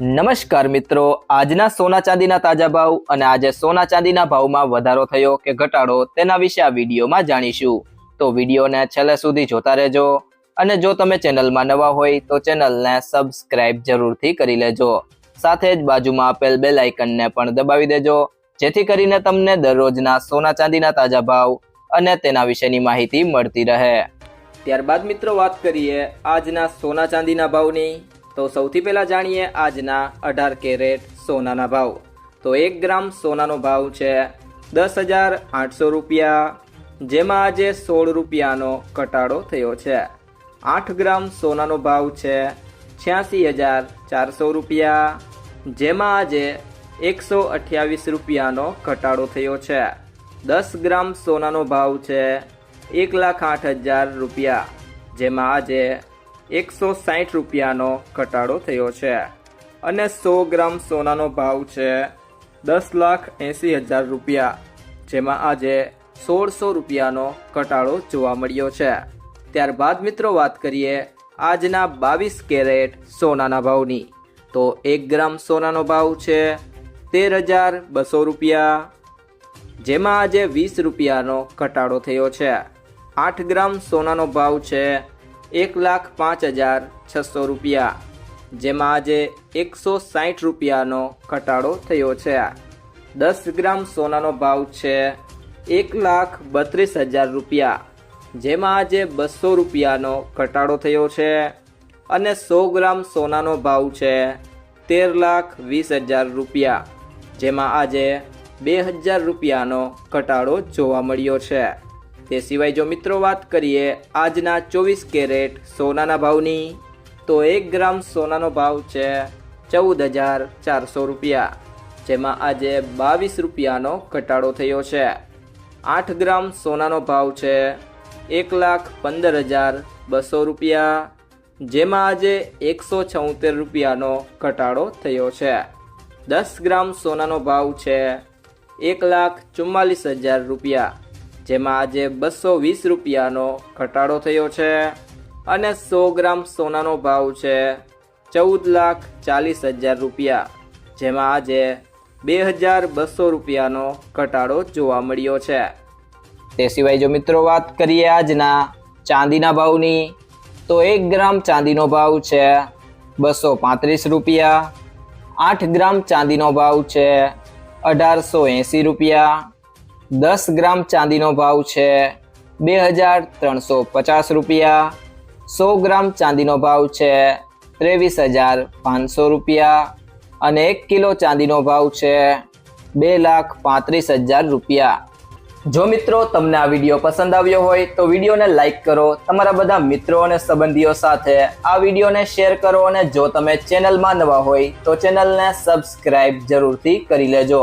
નમસ્કાર મિત્રો, આજના સોના ચાંદીના તાજા ભાવ અને આજે સોના ચાંદીના ભાવમાં વધારો થયો કે ઘટાડો તેના વિશે આ વિડીયોમાં જાણીશું। તો વિડીયોને છેલ્લે સુધી જોતા રહેજો અને જો તમે ચેનલમાં નવા હોય તો ચેનલને સબસ્ક્રાઇબ જરૂરથી કરી લેજો। સાથે જ બાજુમાં આપેલ બેલ આઇકનને પણ દબાવી દેજો જેથી કરીને તમને દરરોજના સોના ચાંદીના તાજા ભાવ અને તેના વિશેની માહિતી મળતી રહે। ત્યારબાદ મિત્રો વાત કરીએ આજના સોના ચાંદીના ભાવની। તો સૌથી પહેલા જાણીએ આજના 18 કેરેટ સોનાના ભાવ। તો 1 ગ્રામ સોનાનો ભાવ છે 10,800 રૂપિયા, જેમાં આજે 16 રૂપિયાનો ઘટાડો થયો છે। 8 ગ્રામ સોનાનો ભાવ છે 86,400 રૂપિયા, જેમાં આજે 128 રૂપિયાનો ઘટાડો થયો છે। 10 ગ્રામ સોનાનો ભાવ છે 1,08,000 રૂપિયા, જેમાં આજે 160 રૂપિયાનો ઘટાડો થયો છે અને 100 ગ્રામ સોનાનો ભાવ છે 10,80,000 રૂપિયા, જેમાં આજે 1600 રૂપિયાનો ઘટાડો જોવા મળ્યો છે। ત્યારબાદ મિત્રો વાત કરીએ આજના 22 કેરેટ સોનાના ભાવની। તો 1 ગ્રામ સોનાનો ભાવ છે 13,200 રૂપિયા, જેમાં આજે 20 રૂપિયાનો ઘટાડો થયો છે। 8 ગ્રામ સોનાનો ભાવ છે 1,05,600 રૂપિયા, જેમાં આજે 160 રૂપિયાનો ઘટાડો થયો છે। 10 ગ્રામ સોનાનો ભાવ છે 1,32,000 રૂપિયા, જેમાં આજે 200 રૂપિયાનો ઘટાડો થયો છે અને 100 ગ્રામ સોનાનો ભાવ છે 13,20,000 રૂપિયા, જેમાં આજે 2,000 રૂપિયાનો ઘટાડો જોવા મળ્યો છે। તે સિવાય જો મિત્રો વાત કરીએ આજના 24 કેરેટ સોનાના ભાવની, તો 1 ગ્રામ સોનાનો ભાવ છે 14,400 રૂપિયા, જેમાં આજે 22 રૂપિયાનો ઘટાડો થયો છે। 8 ગ્રામ સોનાનો ભાવ છે 1,15,200 રૂપિયા, જેમાં આજે 176 રૂપિયાનો ઘટાડો થયો છે। 10 ગ્રામ સોનાનો ભાવ છે 1,44,000 રૂપિયા, જેમાં આજે 220 રૂપિયાનો ઘટાડો થયો છે અને 100 ગ્રામ સોનાનો ભાવ છે 14,40,000 રૂપિયા, જેમાં આજે 2,200 રૂપિયાનો ઘટાડો જોવા મળ્યો છે। તે સિવાય જો મિત્રો વાત કરીએ આજના ચાંદીના ભાવની, તો 1 ગ્રામ ચાંદીનો ભાવ છે 235 રૂપિયા, 8 ગ્રામ ચાંદીનો ભાવ છે 1,880 રૂપિયા, 10 ગ્રામ ચાંદીનો ભાવ છે 2,350 રૂપિયા, 100 ગ્રામ ચાંદીનો ભાવ છે 23,500 રૂપિયા અને 1 કિલો ચાંદીનો ભાવ છે 2,35,000 રૂપિયા। જો મિત્રો તમને આ વિડીયો પસંદ આવ્યો હોય તો વિડીયોને લાઈક કરો, તમારા બધા મિત્રો અને સંબંધીઓ સાથે આ વિડીયોને શેર કરો અને જો તમે ચેનલમાં નવા હોય તો ચેનલને સબસ્ક્રાઇબ જરૂરથી કરી લેજો।